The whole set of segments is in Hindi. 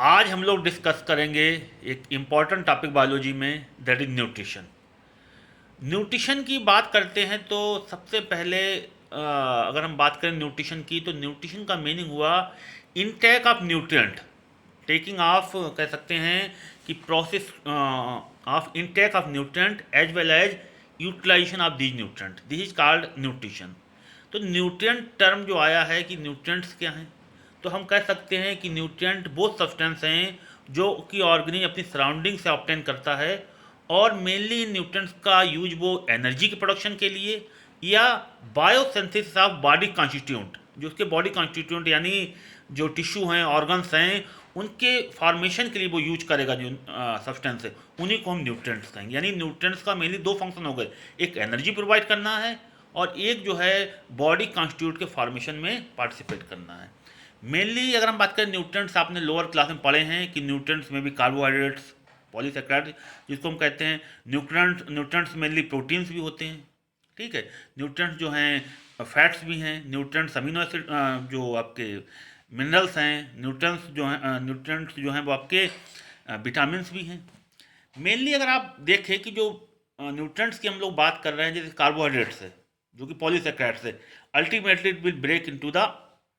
आज हम लोग डिस्कस करेंगे एक इम्पॉर्टेंट टॉपिक बायोलॉजी में, दैट इज न्यूट्रिशन। न्यूट्रिशन की बात करते हैं तो सबसे पहले अगर हम बात करें न्यूट्रिशन की, तो न्यूट्रिशन का मीनिंग हुआ intake of nutrient, taking of कह सकते हैं कि process of intake of nutrient as well as utilization of these nutrient, this is called nutrition. तो न्यूट्रिएंट टर्म जो आया है कि न्यूट्रिएंट्स क्या हैं, तो हम कह सकते हैं कि न्यूट्रिएंट वो सब्सटेंस हैं जो कि ऑर्गेनिज्म अपनी सराउंडिंग से ऑब्टेन करता है, और मेनली इन न्यूट्रिएंट्स का यूज वो एनर्जी के प्रोडक्शन के लिए या बायोसिंथेसिस ऑफ बॉडी कॉन्स्टिट्यूंट, जो उसके बॉडी कॉन्स्टिट्यूंट यानी जो टिश्यू हैं, ऑर्गन्स हैं, उनके फॉर्मेशन के लिए वो यूज करेगा जो सब्सटेंस है, उन्हीं को हम न्यूट्रिएंट्स कहेंगे। यानी न्यूट्रिएंट्स का मेनली दो फंक्शन हो गए, एक एनर्जी प्रोवाइड करना है और एक जो है बॉडी कॉन्स्टिट्यूट के फॉर्मेशन में पार्टिसिपेट करना है। मेनली अगर हम बात करें न्यूट्रिएंट्स, आपने लोअर क्लास में पढ़े हैं कि न्यूट्रिएंट्स में भी कार्बोहाइड्रेट्स, पॉलीसेक्राइड जिसको हम कहते हैं, न्यूट्रिएंट्स मेनली प्रोटीन्स भी होते हैं, ठीक है। न्यूट्रिएंट्स जो हैं फैट्स भी हैं, न्यूट्रिएंट्स अमीनो एसिड जो आपके मिनरल्स हैं, न्यूट्रिएंट्स जो हैं वो आपके विटामिन भी हैं। मेनली अगर आप देखें कि जो न्यूट्रिएंट्स की हम लोग बात कर रहे हैं, जैसे कार्बोहाइड्रेट्स है जो कि पॉलीसेक्राइड्स है, ultimately it will break into the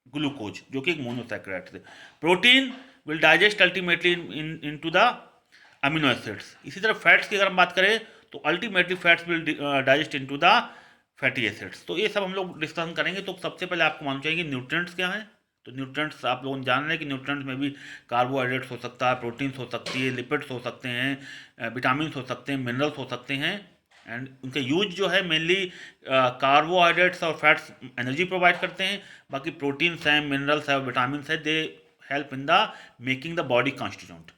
glucose जो कि एक मोनोसेक्राइड है। Protein will digest ultimately into the amino acids. इसी तरह फैट्स की अगर हम बात करें तो ultimately fats will digest into the fatty acids. तो ये सब हम लोग डिस्कशन करेंगे। तो सबसे पहले आपको मालूम चाहिए कि न्यूट्रिएंट्स क्या हैं। तो न्यूट्रिएंट्स आप लोग जान रहे हैं कि न्यूट्रिएंट्स में भी कार्बोहाइड्रेट्स हो सकता है, प्रोटीन्स हो सकती है, लिपिड्स हो सकते हैं, विटामिन हो सकते हैं, मिनरल्स हो सकते हैं। एंड उनके यूज जो है मेनली कार्बोहाइड्रेट्स और फैट्स एनर्जी प्रोवाइड करते हैं, बाकी प्रोटीन्स हैं, मिनरल्स है, विटामिन है, दे help in the making the body constituent.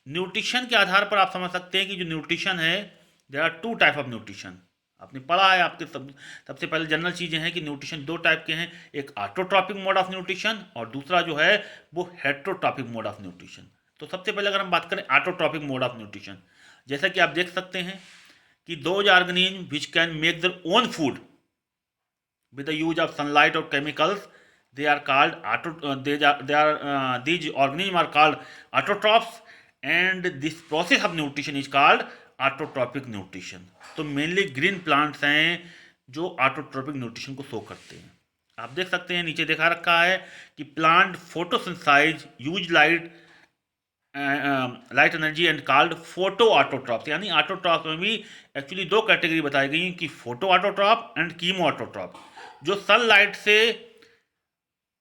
Nutrition के आधार पर आप समझ सकते हैं कि जो न्यूट्रिशन है, there are two type of nutrition. आपने पढ़ा है, आपके सबसे पहले जनरल चीज़ें हैं कि न्यूट्रिशन दो टाइप के हैं, एक ऑटोट्रॉपिक मोड ऑफ न्यूट्रिशन और दूसरा जो है वो हेट्रोट्रॉपिक मोड ऑफ न्यूट्रिशन। तो सबसे पहले अगर हम बात करें ऑटोट्रॉपिक मोड ऑफ न्यूट्रिशन, जैसा कि आप देख सकते हैं कि those organism which can make their own food with the use of sunlight or chemicals, they are called these organisms are called autotrophs, and this process of nutrition is called autotrophic nutrition। तो मेनली ग्रीन प्लांट्स हैं जो ऑटोट्रोपिक न्यूट्रिशन को शो करते हैं। आप देख सकते हैं नीचे देखा रखा है कि plant photosynthesize use light energy and called photo autotrophs. यानी ऑटोट्रॉप में भी एक्चुअली दो कैटेगरी बताई गई कि photo autotroph and chemo autotroph. जो सनलाइट से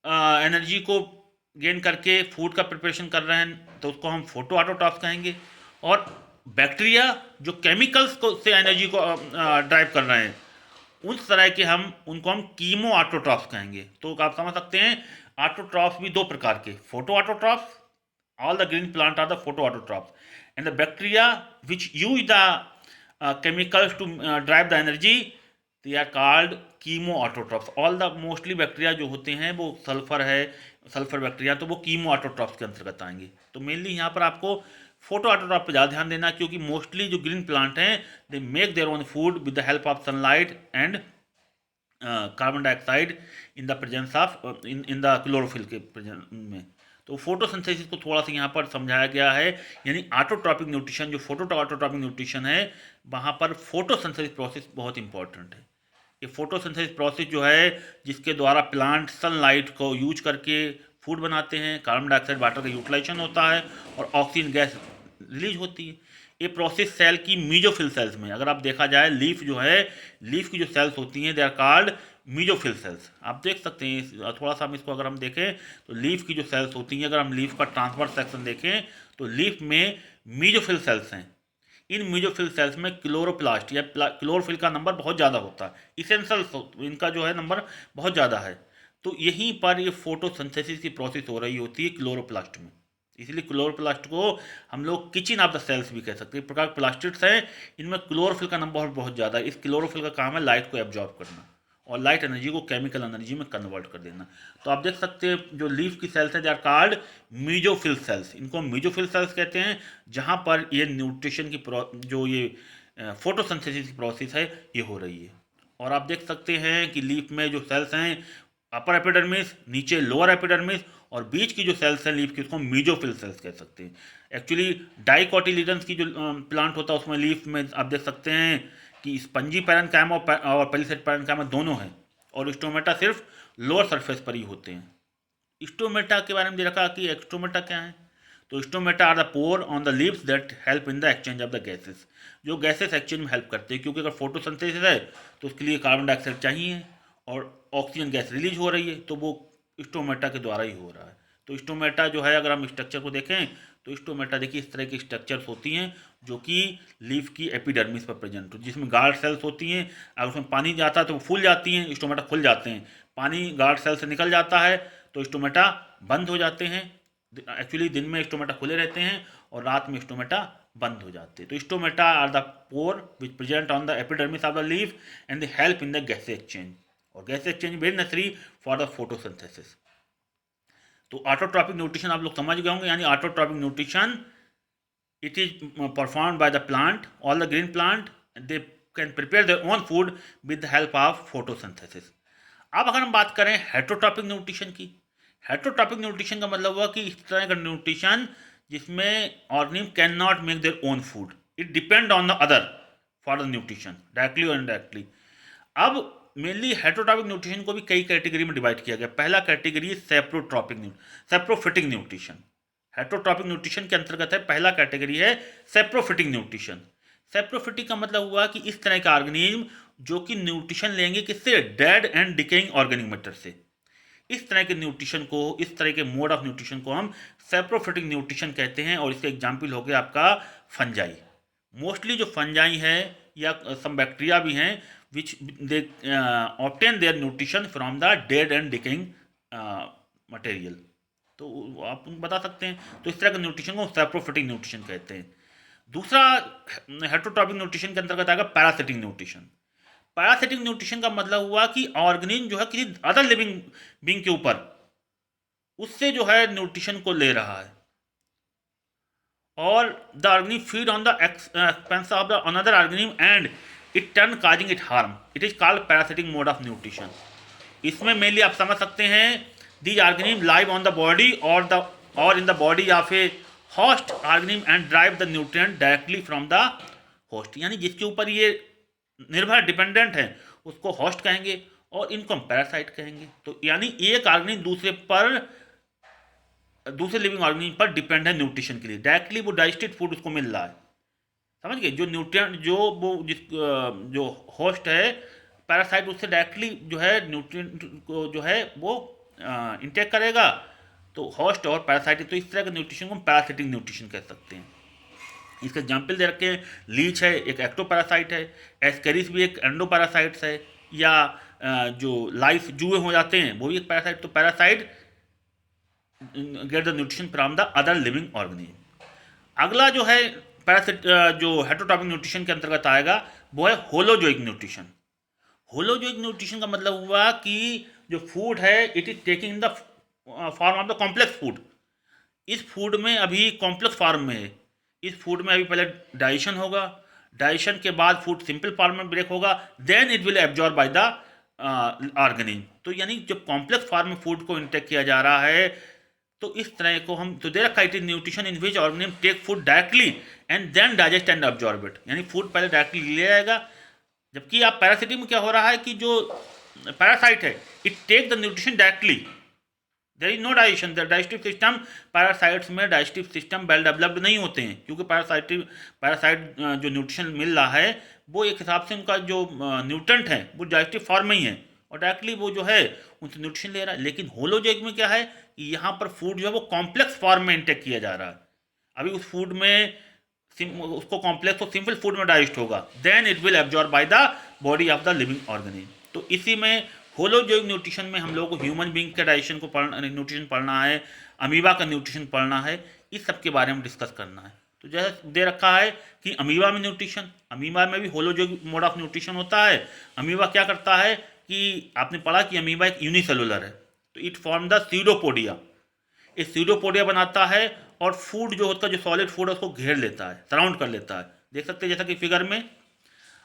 एनर्जी को गेन करके फूड का प्रिपरेशन कर रहे हैं तो उसको हम फोटो ऑटोट्रॉप्स कहेंगे, और बैक्टीरिया जो केमिकल्स को से एनर्जी को ड्राइव कर रहे हैं उस तरह के उनको हम कीमो ऑटोट्रॉप्स कहेंगे। तो आप समझ सकते हैं ऑटोट्रॉप्स भी दो प्रकार के, photo autotrophs, all the green plant are the photoautotrophs, and the bacteria which use the chemicals to drive the energy, they are called chemoautotrophs। all the mostly bacteria जो होते हैं वो सल्फर है, सल्फर बैक्टीरिया, तो वो कीमोऑटोट्रॉप्स के अंतर्गत आएंगे। तो मेनली यहाँ पर आपको फोटो ऑटोट्रॉप पर ज़्यादा ध्यान देना, क्योंकि मोस्टली जो ग्रीन प्लांट हैं they make their own food with the help of sunlight and carbon dioxide in the presence of in the chlorophyll के प्रेजेंस में। तो फोटोसिंथेसिस को थोड़ा सा यहाँ पर समझाया गया है। यानी ऑटोट्रॉपिक न्यूट्रिशन, जो फोटो ऑटोट्रॉपिक न्यूट्रिशन है, वहाँ पर फोटोसिंथेसिस प्रोसेस बहुत इंपॉर्टेंट है। ये फोटोसिंथेसिस प्रोसेस जो है जिसके द्वारा प्लांट सनलाइट को यूज करके फूड बनाते हैं, कार्बन डाइऑक्साइड वाटर का यूटिलाइजेशन होता है और ऑक्सीजन गैस रिलीज होती है। ये प्रोसेस सेल की मीजोफिल सेल्स में, अगर आप देखा जाए लीफ जो है, लीफ की जो सेल्स होती हैं they are called mesophyll cells. आप देख सकते हैं थोड़ा सा हम इसको अगर हम देखें तो लीफ की जो सेल्स होती हैं, अगर हम लीफ का ट्रांसवर्स सेक्शन देखें तो लीफ में मीजोफिल सेल्स हैं। इन मीजोफिल सेल्स में क्लोरोप्लास्ट या क्लोरोफिल का नंबर बहुत ज़्यादा होता है, इसेंशियल इनका जो है नंबर बहुत ज़्यादा है। तो यहीं पर ये फोटोसिंथेसिस की प्रोसेस हो रही होती है क्लोरोप्लास्ट में, इसलिए क्लोरोप्लास्ट को हम लोग किचन ऑफ द सेल्स भी कह सकते हैं। प्रकार प्लास्टिड्स हैं, इनमें क्लोरोफिल का नंबर बहुत ज़्यादा है। इस क्लोरोफिल का काम है लाइट को एब्जॉर्ब करना और लाइट एनर्जी को केमिकल एनर्जी में कन्वर्ट कर देना। तो आप देख सकते हैं जो लीफ की सेल्स हैं they are called mesophyll cells, इनको मीजोफिल सेल्स कहते हैं, जहाँ पर ये न्यूट्रिशन की जो ये फोटोसिंथेसिस की प्रोसेस है ये हो रही है। और आप देख सकते हैं कि लीफ में जो सेल्स हैं, अपर एपिडर्मिस, नीचे लोअर एपिडर्मिस और बीच की जो सेल्स हैं लीफ की उसको मीजोफिल सेल्स कह सकते हैं। एक्चुअली डाइकोटिलीडन्स की जो प्लांट होता है उसमें लीफ में आप देख सकते हैं कि स्पंजी पैरेन्काइमा और पेलिसेड पैरेन्काइमा दोनों हैं, और स्टोमेटा सिर्फ लोअर सरफेस पर ही होते हैं। स्टोमेटा के बारे में दे रखा कि स्टोमेटा क्या है। तो stomata are the pore on the leaves that help in the exchange of the gases, जो गैसेस एक्सचेंज में हेल्प करते हैं, क्योंकि अगर फोटोसिंथेसिस है तो उसके लिए कार्बन डाइऑक्साइड चाहिए और ऑक्सीजन गैस रिलीज हो रही है, तो वो स्टोमेटा के द्वारा ही हो रहा है। तो स्टोमेटा जो है, अगर हम स्ट्रक्चर को देखें तो स्टोमेटा देखिए इस तरह की स्ट्रक्चर्स होती हैं जो कि लीफ की एपिडर्मिस पर प्रेजेंट हो, जिसमें गार्ड सेल्स होती हैं। अगर उसमें पानी जाता है तो वो फूल जाती हैं, स्टोमेटा खुल जाते हैं। पानी गार्ड सेल से निकल जाता है तो स्टोमेटा बंद हो जाते हैं। एक्चुअली दिन में स्टोमेटा खुले रहते हैं और रात में स्टोमेटा बंद हो जाते हैं। तो stomata are the pore which present on the epidermis of the leaf and they help in the gas exchange, और gas exchange very necessary for the photosynthesis. तो ऑटोट्रॉपिक न्यूट्रिशन आप लोग समझ गए होंगे, यानी autotrophic nutrition it is performed by the plant, all the green plant they can prepare their own food with the help of photosynthesis। अब अगर हम बात करें हेटरोट्रॉपिक न्यूट्रिशन की, हेटरोट्रॉपिक न्यूट्रिशन का मतलब हुआ कि इस तरह का न्यूट्रिशन जिसमें organism can not make their own food, it depend on the other for the nutrition directly और इनडायरेक्टली। अब मेनली हेटरोट्रॉपिक न्यूट्रिशन को भी कई कैटेगरी में डिवाइड किया गया। पहला कैटेगरी है सेप्रोफिटिक न्यूट्रिशन। हेटरोट्रॉपिक न्यूट्रिशन के अंतर्गत है, पहला कैटेगरी है सेप्रोफिटिक न्यूट्रिशन। सेप्रोफिटिक का मतलब हुआ कि इस तरह का ऑर्गेनिज्म जो कि न्यूट्रिशन लेंगे किससे, dead and decaying organic matter से। इस तरह के न्यूट्रिशन को, इस तरह के मोड ऑफ न्यूट्रिशन को हम सेप्रोफिटिक न्यूट्रिशन कहते हैं। और इसके एग्जाम्पल हो गया आपका फंजाई। मोस्टली जो फंजाई है या सम बैक्टीरिया भी हैं which they obtain their nutrition from the dead and decaying material, तो आप बता सकते हैं। तो इस तरह के न्यूट्रिशन को सेप्रोफिटिक न्यूट्रिशन कहते हैं। दूसरा हेटरोट्रॉपिक न्यूट्रिशन के अंतर्गत आएगा पैरासिटिक न्यूट्रिशन। पैरासिटिक न्यूट्रिशन का मतलब हुआ कि ऑर्गेनिज्म जो है किसी अदर लिविंग बीइंग के ऊपर उससे जो है न्यूट्रिशन को ले रहा है, और the organism feed on the expense of the another organism and it turn causing it harm, it is called parasitic mode of nutrition. इसमें मेनली आप समझ सकते हैं these organisms live on the body or in the body of a host organism and derive the nutrient directly from the host, यानी जिसके ऊपर ये निर्भर डिपेंडेंट है उसको होस्ट कहेंगे और इनको हम पैरासाइट कहेंगे। तो यानी एक ऑर्गेनिज्म दूसरे लिविंग ऑर्गेनिज्म पर डिपेंड है न्यूट्रिशन के लिए, डायरेक्टली वो डाइजेस्टेड फूड उसको मिल रहा है। समझ गए, जो न्यूट्रिएंट जो होस्ट है पैरासाइट उससे डायरेक्टली जो है न्यूट्रिएंट को जो है वो इंटेक करेगा, तो होस्ट और पैरासाइटिक। तो इस तरह के न्यूट्रिशन को हम पैरासिटिक न्यूट्रिशन कह सकते हैं। इसके एग्जाम्पल दे रखे हैं, लीच है एक एक्टोपैरासाइट है, एस्केरिस भी एक एंडोपैरासाइट्स है, या जो लाइफ जूए हो जाते हैं वो भी एक पैरासाइट। तो parasite get the nutrition from the other living organism. अगला जो है पैरासिट जो हेटरोट्रॉपिक न्यूट्रिशन के अंतर्गत आएगा वो है होलोजोइक न्यूट्रिशन। होलोजोइक न्यूट्रिशन का मतलब हुआ कि जो फूड है it is taking the form of the complex food. इस फूड में अभी कॉम्प्लेक्स फॉर्म में है, इस फूड में अभी पहले डाइजेशन होगा, डाइजेशन के बाद फूड सिंपल फॉर्म में ब्रेक होगा, then it will absorb by the organism. तो यानी जब कॉम्प्लेक्स फॉर्म में फूड को इंटेक किया जा रहा है तो इस तरह को हम तो दे रखा है nutrition in which organism take food directly and then digest and absorb it, यानी फूड पहले डायरेक्टली ले जाएगा। जबकि आप पैरासिटिक में क्या हो रहा है कि जो पैरासाइट है it take the nutrition directly, there is no digestion. The digestive system, parasites में डाइजेस्टिव सिस्टम वेल डेवलप्ड नहीं होते हैं, क्योंकि पैरासाइट जो न्यूट्रिशन मिल रहा है वो एक हिसाब से उनका जो न्यूट्रेंट है वो डाइजेस्टिव फॉर्म में ही है और डायरेक्टली वो जो है उनसे न्यूट्रिशन ले रहा है। लेकिन होलोजोइक में क्या है कि यहाँ पर फूड जो है वो कॉम्प्लेक्स फॉर्म में इंटेक किया जा रहा है। अभी उस फूड में उसको कॉम्प्लेक्स और सिंपल फूड में डाइजेस्ट होगा, then it will absorb by the body of the living organism. तो इसी में होलोजोइक न्यूट्रिशन में हम लोग को ह्यूमन बीइंग के डाइजेशन को न्यूट्रिशन पढ़ना है, अमीबा का न्यूट्रिशन पढ़ना है, इस सब के बारे में डिस्कस करना है। तो जैसे दे रखा है कि अमीबा में न्यूट्रिशन, अमीबा में भी होलोजोइक मोड ऑफ न्यूट्रिशन होता है। अमीबा क्या करता है कि आपने पढ़ा कि अमीबा एक यूनिसेलुलर है, तो इट फॉर्म द सीडोपोडिया। इस सीडोपोडिया बनाता है और फूड जो होता है, जो सॉलिड फूड है उसको घेर लेता है, सराउंड कर लेता है। देख सकते हैं जैसा कि फिगर में,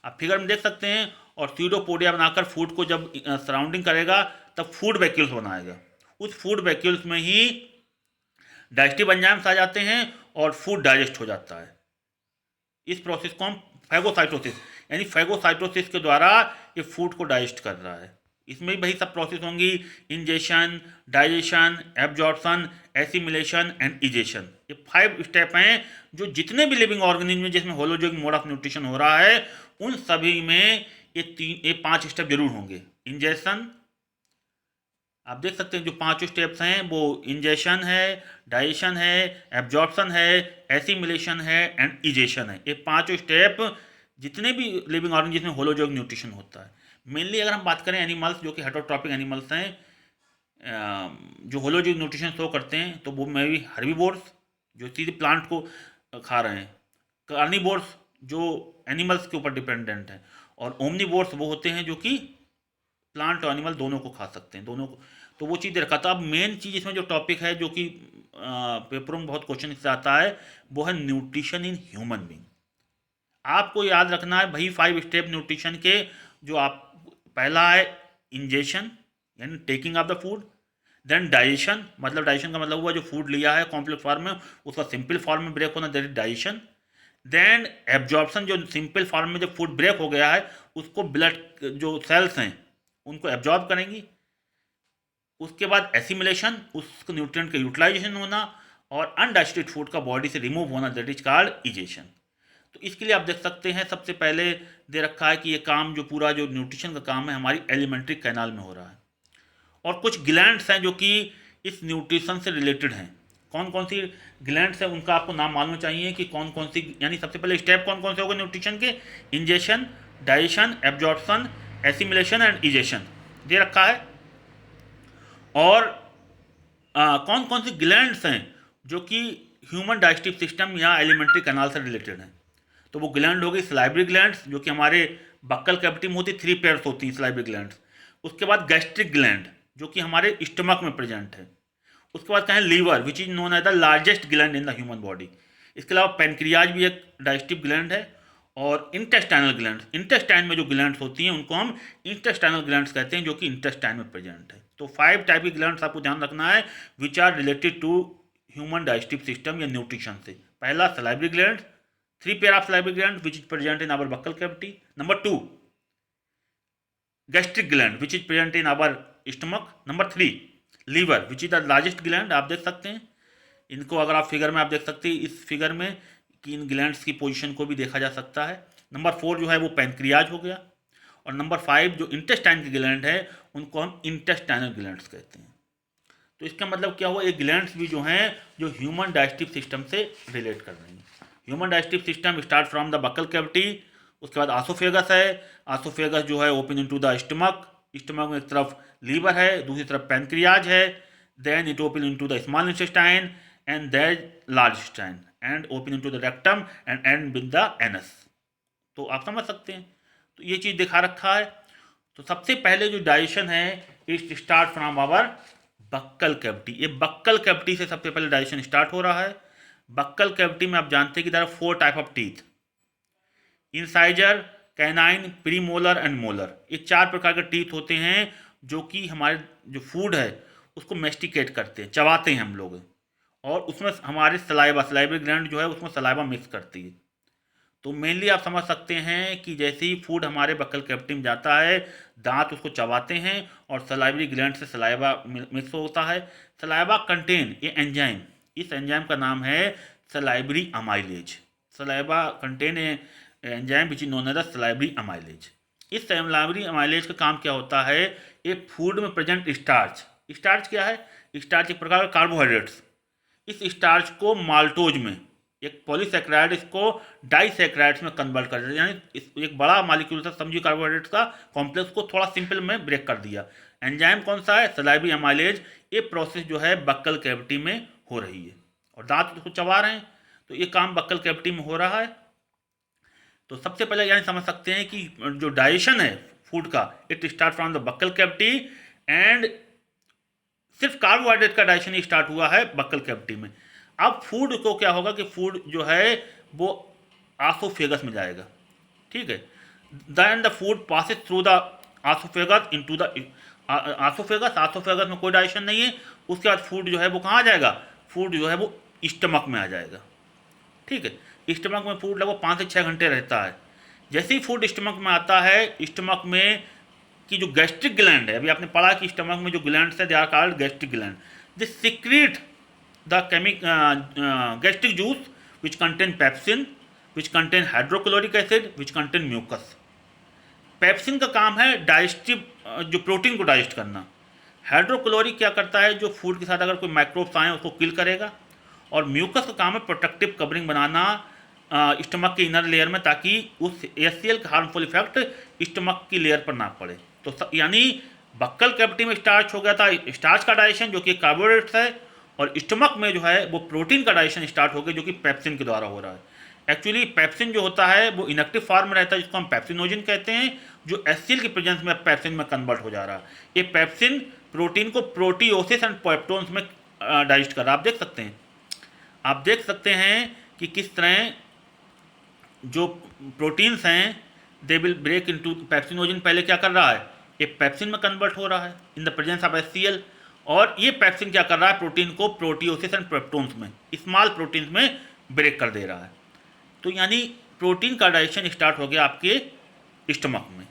आप फिगर में देख सकते हैं। और सीडोपोडिया बनाकर फूड को जब सराउंडिंग करेगा तब फूड वैक्यूल्स बनाएगा। उस फूड वैक्यूल्स में ही डाइजेस्टिव एंजाइम्स आ जाते हैं और फूड डाइजेस्ट हो जाता है। इस प्रोसेस को हम फैगोसाइटोसिस, यानी फैगोसाइटोसिस के द्वारा ये फूड को डाइजेस्ट कर रहा है। इसमें भी वही सब प्रोसेस होंगी, ingestion, digestion, absorption, assimilation and egestion. ये 5 स्टेप हैं जो जितने भी लिविंग ऑर्गेनिज्म में जिसमें होलोजोगिक मोड ऑफ न्यूट्रिशन हो रहा है उन सभी में ये 5 स्टेप जरूर होंगे। इंजेशन, आप देख सकते हैं जो 5 स्टेप्स हैं वो इंजेशन है, डाइजेशन है, एब्जॉर्प्शन है, एसिमिलेशन है एंड इजेशन है। ये 5 स्टेप जितने भी लिविंग ऑर्गेनिज्म जिसमें होलोजोगिक न्यूट्रिशन होता है। मेनली अगर हम बात करें एनिमल्स जो कि हेटरोट्रॉपिक एनिमल्स हैं, जो होलोजोगिक न्यूट्रिशन शो करते हैं, तो वो में भी हर्बीवोर्स जो सीधे प्लांट को खा रहे हैं, कार्निवोर्स जो एनिमल्स के ऊपर डिपेंडेंट हैं, और ओमनिवोर्स वो होते हैं जो कि प्लांट और एनिमल दोनों को खा सकते हैं, दोनों को। तो वो चीज़ रखा था। अब मेन चीज़ इसमें जो टॉपिक है जो कि पेपरों में बहुत क्वेश्चन इससे आता है वो है न्यूट्रिशन इन ह्यूमन बीइंग। आपको याद रखना है भाई 5 स्टेप न्यूट्रिशन के, जो आप पहला है इंजेशन यानी taking of the food, then digestion, मतलब डाइजेशन का मतलब हुआ जो फूड लिया है कॉम्प्लेक्स फॉर्म में उसका सिंपल फॉर्म में ब्रेक होना, that is digestion. Then absorption, जो सिंपल फॉर्म में जब फूड ब्रेक हो गया है उसको ब्लड जो सेल्स हैं उनको एब्जॉर्ब करेंगी। उसके बाद एसिमिलेशन, उस न्यूट्रिएंट का यूटिलाइजेशन होना, और अनडाइजेस्टेड फूड का बॉडी से रिमूव होना, दैट इज कॉल्ड इजेशन। तो इसके लिए आप देख सकते हैं सबसे पहले दे रखा है कि ये काम जो पूरा जो न्यूट्रिशन का काम है हमारी एलिमेंट्री कैनाल में हो रहा है, और कुछ ग्लैंड्स हैं जो कि इस न्यूट्रिशन से रिलेटेड हैं। कौन कौन सी ग्लैंड्स हैं उनका आपको नाम मालूम चाहिए कि कौन कौन सी, यानी सबसे पहले स्टेप कौन कौन से होंगे न्यूट्रिशन के, ingestion, digestion, absorption, assimilation and egestion दे रखा है। और कौन कौन सी ग्लैंड्स हैं जो कि ह्यूमन डाइजेस्टिव सिस्टम या एलिमेंट्री कैनाल से रिलेटेड हैं। तो वो ग्लैंड होगी सलाइवरी ग्लैंड्स जो कि हमारे बक्कल कैविटी में होती, 3 पेयर्स होती हैं सलाइवरी ग्लैंड्स। उसके बाद गैस्ट्रिक ग्लैंड जो कि हमारे स्टमक में प्रेजेंट है। उसके बाद कहें liver which is known as the largest gland in the human body. इसके अलावा पेनक्रियाज भी एक डाइजेस्टिव ग्लैंड है। और इंटेस्टाइनल ग्लैंड, इंटेस्टाइन में जो ग्लैंड्स होती हैं उनको हम इंटेस्टाइनल ग्लैंड्स कहते हैं जो कि इंटेस्टाइन में प्रेजेंट है। तो 5 टाइप की ग्लैंड्स आपको ध्यान रखना है which are related to human digestive system या न्यूट्रिशन से। पहला salivary gland, 3 pair of salivary gland which is present in our buccal cavity. Number 2 gastric gland which is present in our stomach. Number 3 liver which is the largest gland. आप देख सकते हैं इनको, अगर आप फिगर में आप देख सकते हैं इस फिगर में कि इन ग्लैंड्स की पोजीशन को भी देखा जा सकता है। नंबर 4 जो है वो पैनक्रियाज हो गया। और नंबर 5 जो इंटेस्टाइन की ग्लैंड है उनको हम इंटेस्टाइनल ग्लैंड्स कहते हैं। तो इसका मतलब क्या हुआ, ये ग्लैंड्स भी जो हैं जो ह्यूमन डाइजेस्टिव सिस्टम से रिलेट कर रही हैं। Human digestive system start from the buccal cavity. उसके बाद आसोफेगस है, आसोफेगस जो है open into the stomach, stomach में एक तरफ लीवर है दूसरी तरफ पैनक्रियाज है। Then it open into the small intestine and then large intestine and open into the rectum and end with the anus. तो आप समझ सकते हैं, तो ये चीज़ दिखा रखा है। तो सबसे पहले जो डाइजेशन है it start from our buccal cavity. ये बक्कल कैविटी से सबसे पहले डाइजेशन स्टार्ट हो रहा है। बक्कल कैविटी में आप जानते हैं कि there are 4 type of teeth, incisor, canine, premolar and molar. ये 4 प्रकार के टीथ होते हैं जो कि हमारे जो फूड है उसको मेस्टिकेट करते हैं, चबाते हैं हम लोग, और उसमें हमारे सलाइवरी ग्लैंड जो है उसमें सलाइवा मिक्स करती है। तो मेनली आप समझ सकते हैं कि जैसे ही फूड हमारे बक्कल कैविटी में जाता है दांत उसको चबाते हैं और सलाइवरी ग्लैंड से सलाइवा मिक्स होता है। सलाइवा कंटेन ये एंजाइम, इस एंजाइम का नाम है salivary amylase. Saliva contain enzyme which is known as the salivary amylase. इस सलाइवरी अमाइलेज का काम क्या होता है, एक फूड में प्रेजेंट स्टार्च, स्टार्च क्या है, स्टार्च एक प्रकार का कार्बोहाइड्रेट्स, इस स्टार्च को माल्टोज में एक पॉलीसैकेराइड इसको डाइसैकेराइड्स में कन्वर्ट कर दिया, यानी एक बड़ा मॉलिक्यूल था समझिए कार्बोहाइड्रेट्स का कॉम्प्लेक्स को थोड़ा सिंपल में ब्रेक कर दिया। एंजाइम कौन सा है, सलाइवरी अमाइलेज। ये प्रोसेस जो है बक्कल कैविटी में हो रही है और दांत उसको चबा रहे हैं, तो ये काम बक्कल कैविटी में हो रहा है। तो सबसे पहले यानी समझ सकते हैं कि जो डाइजेशन है फूड का it start from the buccal cavity and सिर्फ कार्बोहाइड्रेट का डाइजेशन ही स्टार्ट हुआ है बक्कल कैविटी में। अब फूड को क्या होगा कि फूड जो है वो आसोफेगस में जाएगा, ठीक है। Then the food passes through the oesophagus into the oesophagus में कोई डाइजेशन नहीं है। उसके बाद फूड जो है वो कहाँ आ जाएगा, फूड जो है वो स्टमक में आ जाएगा। ठीक है, स्टमक में फूड लगभग 5 से 6 घंटे रहता है। जैसे ही फूड स्टमक में आता है, स्टमक में की जो गैस्ट्रिक ग्लैंड है, अभी आपने पढ़ा कि स्टमक में जो ग्लैंड्स है they are called gastric gland, they secrete the gastric juice which contain pepsin, which contain hydrochloric acid, which contain mucus. Pepsin का काम है डाइजेस्टिव, जो प्रोटीन को डाइजेस्ट करना। हाइड्रोक्लोरिक क्या करता है, जो फूड के साथ अगर कोई माइक्रोब्स आए उसको किल करेगा। और म्यूकस का काम है प्रोटेक्टिव कवरिंग बनाना स्टमक के इनर लेयर में, ताकि उस एचसीएल का हार्मफुल इफेक्ट स्टमक की लेयर पर ना पड़े। तो यानी बक्कल कैविटी में स्टार्च हो गया था, स्टार्च का डाइजेशन जो कि कार्बोहाइड्रेट्स है, और स्टमक में जो है वो प्रोटीन का डाइजेशन स्टार्ट हो गया जो कि पेप्सिन के द्वारा हो रहा है। एक्चुअली पेप्सिन जो होता है वो इनएक्टिव फॉर्म में रहता है, जिसको हम पेप्सिनोजन कहते हैं, जो एचसीएल की प्रेजेंस में पेप्सिन में कन्वर्ट हो जा रहा है। ये पेप्सिन प्रोटीन को प्रोटियोसिस एंड पेप्टोन्स में डाइजेस्ट कर रहा है। आप देख सकते हैं कि किस तरह जो प्रोटीन्स हैं they will break into pepsinogen, पहले क्या कर रहा है, ये पेप्सिन में कन्वर्ट हो रहा है in the presence of HCL, और ये पेप्सिन क्या कर रहा है, प्रोटीन को प्रोटियोसिस एंड पेप्टोन्स में, स्मॉल प्रोटीन्स में ब्रेक कर दे रहा है। तो यानी प्रोटीन का डाइजेशन स्टार्ट हो गया आपके स्टमक में।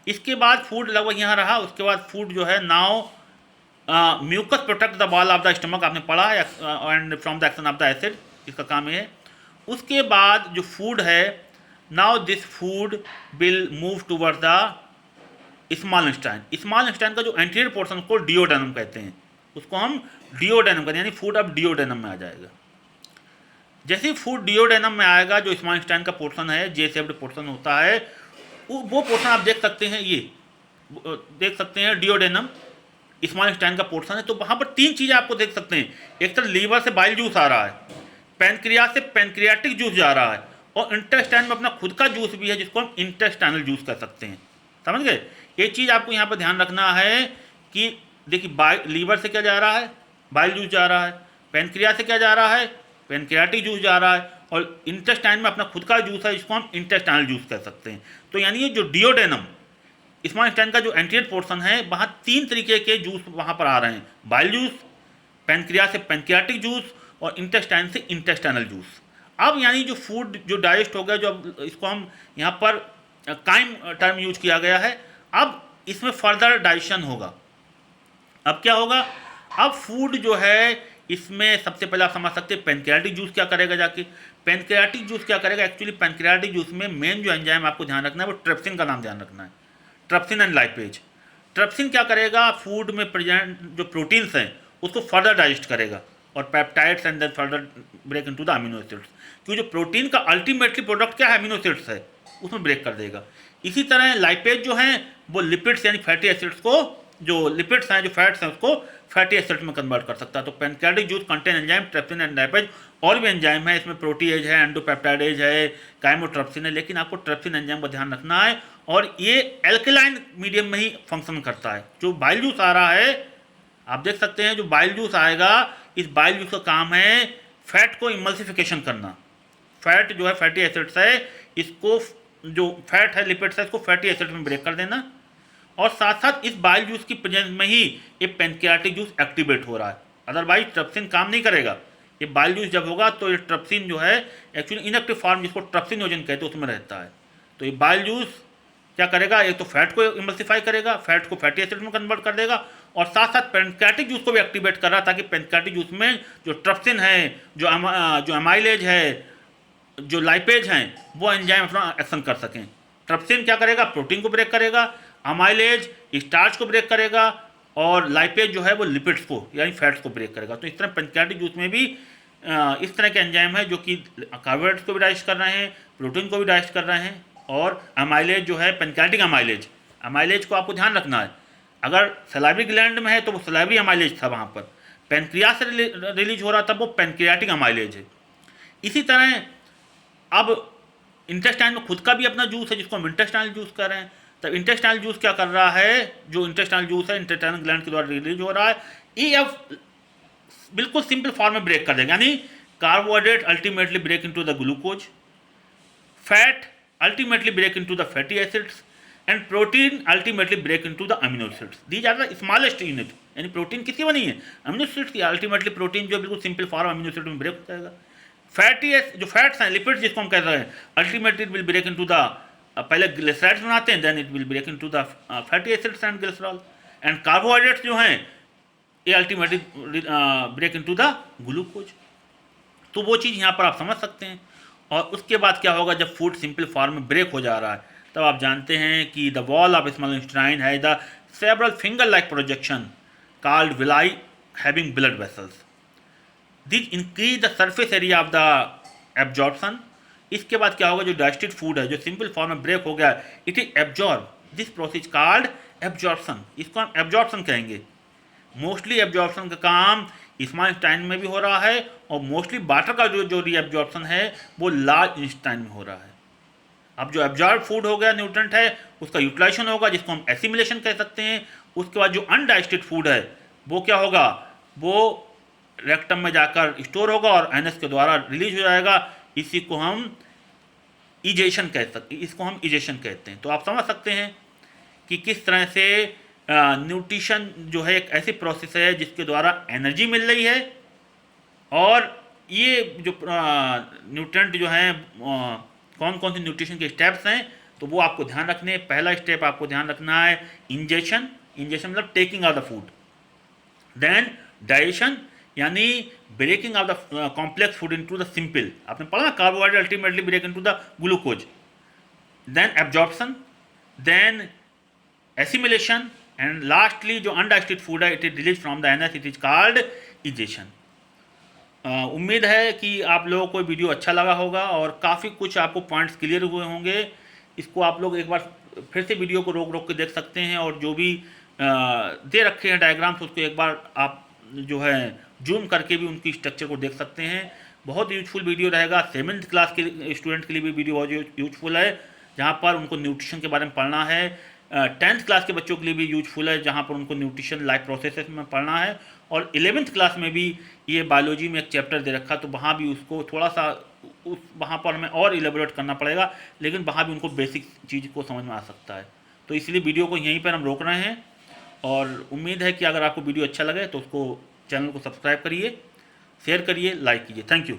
इसके बाद फूड लगभग यहाँ रहा। उसके बाद फूड जो है now mucus protect the wall of the stomach, आपने पढ़ा है, and from the action of the acid, इसका काम है। उसके बाद जो फूड है, now this food will move toward the small intestine. Small intestine का जो एंटीरियर पोर्शन को डिओडेनम कहते हैं, उसको हम डिओडेनम कहते हैं, यानी फूड अब डिओडेनम में आ जाएगा। जैसे ही फूड डिओडेनम में आएगा, जो स्मॉल इंटेस्टाइन का पोर्शन है, जे शेप्ड पोर्शन होता है, वो पोर्शन आप देख सकते हैं, ये देख सकते हैं डिओडेनम स्मॉल इंटेस्टाइन का पोर्शन है। तो वहाँ पर 3 चीज़ें आपको देख सकते हैं। एक तरफ लीवर से बाइल जूस आ रहा है, पैनक्रियास से पैनक्रियाटिक जूस जा रहा है, और इंटेस्टाइन में अपना खुद का जूस भी है जिसको हम इंटेस्टाइनल जूस कह सकते हैं। समझ गए? ये चीज़ आपको यहाँ पर ध्यान रखना है कि देखिए, लीवर से क्या जा रहा है, बाइल जूस जा रहा है, पैनक्रियास से क्या जा रहा है, पैनक्रियाटिक जूस जा रहा है, और इंटेस्टाइन में अपना खुद का जूस है जिसको हम इंटेस्टाइनल जूस कह सकते हैं। तो यानी ये जो डिओडेनम स्मॉल इंटेस्टाइन का जो एंटीरियर पोर्शन है, वहाँ 3 तरीके के जूस वहाँ पर आ रहे हैं, बाइल जूस, पैनक्रियास से पैनक्रियाटिक जूस, और इंटेस्टाइन से इंटेस्टाइनल जूस। अब यानी जो फूड जो डाइजेस्ट हो गया, जो अब इसको हम यहाँ पर काइम टर्म यूज किया गया है, अब इसमें फर्दर डाइजेशन होगा। अब क्या होगा, अब फूड जो है इसमें सबसे पहले आप समझ सकते हैं पैनक्रियाटिक जूस क्या करेगा। जाके पैनक्रियाटिक जूस क्या करेगा, एक्चुअली पैनक्रियाटिक जूस में मेन जो एंजाइम आपको ध्यान रखना है वो ट्रिप्सिन का नाम ध्यान रखना है, ट्रिप्सिन एंड लाइपेज। ट्रिप्सिन क्या करेगा, फूड में प्रेजेंट जो प्रोटीन्स हैं उसको फर्दर डाइजेस्ट करेगा, और peptides and then further break into the amino acids, क्योंकि जो प्रोटीन का अल्टीमेटली प्रोडक्ट क्या है, अमीनो एसिड्स है, उसमें ब्रेक कर देगा। इसी तरह लाइपेज जो हैं वो लिपिड्स यानी फैटी एसिड्स को, जो लिपिड्स हैं, जो फैट्स हैं, उसको फैटी एसिड्स में कन्वर्ट कर सकता है। तो pancreatic juice contain enzyme trypsin and lipase, और भी एंजाइम है इसमें, प्रोटीएज है, एंडोपेप्टाइडेज है, काइमोट्रिप्सिन है, लेकिन आपको ट्रिप्सिन एंजाइम का ध्यान रखना है, और ये एल्कलाइन मीडियम में ही फंक्शन करता है। जो बाइल जूस आ रहा है, आप देख सकते हैं, जो बाइल जूस आएगा, इस बाइल जूस का काम है फैट को इमल्सिफिकेशन करना। फैट जो है फैटी एसिड्स है, इसको जो फैट है लिपिड्स है, इसको फैटी एसिड में ब्रेक कर देना, और साथ साथ इस बाइल जूस की प्रेजेंस में ही ये पैनक्रियाटिक जूस एक्टिवेट हो रहा है। अदरवाइज ट्रिप्सिन काम नहीं करेगा। ये बाइल जूस जब होगा तो ये ट्रिप्सिन जो है एक्चुअली इनएक्टिव फॉर्म जिसको ट्रिप्सिनोजन कहते हैं उसमें रहता है। तो ये बाइल जूस क्या करेगा, एक तो फैट को इमल्सिफाई करेगा, फैट को फैटी एसिड में कन्वर्ट कर देगा, और साथ साथ पैनक्रियाटिक जूस को भी एक्टिवेट कर रहा है, ताकि पैनक्रियाटिक जूस में जो ट्रिप्सिन है, जो अमाइलेज है, जो लाइपेज हैं, वो एंजाइम अपना एक्शन कर सकें। ट्रिप्सिन क्या करेगा, प्रोटीन को ब्रेक करेगा, अमाइलेज स्टार्च को ब्रेक करेगा, और लाइपेज जो है वो लिपिड्स को यानी फैट्स को ब्रेक करेगा। तो इस तरह पैनक्रियाटिक जूस में भी इस तरह के एंजाइम है जो कि कार्बोहाइड्रेट्स को भी डाइजेस्ट कर रहे हैं, प्रोटीन को भी डाइजेस्ट कर रहे हैं, और अमाइलेज जो है पैनक्रियाटिक अमाइलेज को आपको ध्यान रखना है। अगर सलाइवरी ग्लैंड में है तो वो सलाइवरी अमाइलेज था, वहाँ पर पैनक्रियास से रिलीज हो रहा था वो पैनक्रियाटिक अमाइलेज है। इसी तरह अब इंटेस्टाइन में खुद का भी अपना जूस है जिसको हम इंटेस्टाइनल जूस कर रहे हैं। तब इंटेस्टाइनल जूस क्या कर रहा है, जो इंटेस्टाइनल जूस है इंटेस्टाइनल ग्लैंड के द्वारा रिलीज हो रहा है, ये अब बिल्कुल सिंपल फॉर्म में ब्रेक कर देगा, यानी carbohydrate ultimately break into the glucose, fat ultimately break into the fatty acids, and protein ultimately break into the amino acids, these are the smallest unit, यानी प्रोटीन किसी बनी है अमीनो एसिड्स की, अल्टीमेटली प्रोटीन जो बिल्कुल सिंपल फॉर्म अमीनो एसिड में ब्रेक हो जाएगा। फैटी जो फैट्स हैं, लिपिड्स जिसको हम कह रहे हैं, ultimately it will break into the, पहले ग्लिसराइड्स बनाते हैं, then it will break into the fatty acids and glycerol. And carbohydrates जो हैं ये ultimately break into the glucose. तो वो चीज़ यहाँ पर आप समझ सकते हैं। और उसके बाद क्या होगा, जब फूड सिंपल फॉर्म में ब्रेक हो जा रहा है, तब आप जानते हैं कि the wall of small intestine है the several finger like projection called villi having blood vessels, this increase the surface area of the absorption. इसके बाद क्या होगा, जो डाइजेस्टेड फूड है जो सिंपल फॉर्म में ब्रेक हो गया, it is absorb, this process called absorption, इसको हम एब्जॉर्प्शन कहेंगे। मोस्टली एब्जॉर्प्शन का काम स्मॉल इंटेस्टाइन में भी हो रहा है, और मोस्टली वाटर का जो रीएब्जॉर्प्शन है वो लार्ज इंटेस्टाइन में हो रहा है। अब जो एब्जॉर्ब फूड हो गया, न्यूट्रेंट है, उसका यूटिलाइजेशन होगा, जिसको हम एसिमिलेशन कह सकते हैं। उसके बाद जो अनडाइजेस्टेड फूड है वो क्या होगा, वो रेक्टम में जाकर स्टोर होगा और एनएस के द्वारा रिलीज हो जाएगा। इसी को हम इजेशन कह सकते, इसको हम इजेशन कहते हैं। तो आप समझ सकते हैं कि किस तरह से न्यूट्रिशन जो है एक ऐसी प्रोसेस है जिसके द्वारा एनर्जी मिल रही है, और ये जो न्यूट्रेंट जो हैं, कौन कौन से न्यूट्रिशन के स्टेप्स हैं, तो वो आपको ध्यान रखने। पहला स्टेप आपको ध्यान रखना है इंजेशन, इंजेशन मतलब taking of the food, then digestion यानी breaking of the complex food into the simple, आपने पढ़ा ना, carbohydrate ultimately break into the glucose, then absorption, then assimilation, and lastly जो अनडाइजेस्टेड फूड है it is release from the anus, it is called egestion. उम्मीद है कि आप लोगों को वीडियो अच्छा लगा होगा और काफ़ी कुछ आपको पॉइंट्स क्लियर हुए होंगे। इसको आप लोग एक बार फिर से वीडियो को रोक के देख सकते हैं, और जो भी दे रखे हैं डायग्राम्स उसको एक बार आप जो है जूम करके भी उनकी स्ट्रक्चर को देख सकते हैं। बहुत यूजफुल वीडियो रहेगा। 7th क्लास के स्टूडेंट के लिए भी वीडियो बहुत यूजफुल है, जहाँ पर उनको न्यूट्रिशन के बारे में पढ़ना है। 10th क्लास के बच्चों के लिए भी यूजफुल है, जहाँ पर उनको न्यूट्रिशन लाइफ प्रोसेसेस में पढ़ना है। और 11th क्लास में भी ये बायोलॉजी में एक चैप्टर दे रखा, तो वहाँ भी उसको थोड़ा सा वहाँ पर हमें और इलेबोरेट करना पड़ेगा, लेकिन वहाँ भी उनको बेसिक चीज़ को समझ में आ सकता है। तो इसलिए वीडियो को यहीं पर हम रोक रहे हैं, और उम्मीद है कि अगर आपको वीडियो अच्छा लगे तो उसको चैनल को सब्सक्राइब करिए, शेयर करिए, लाइक कीजिए। Thank you.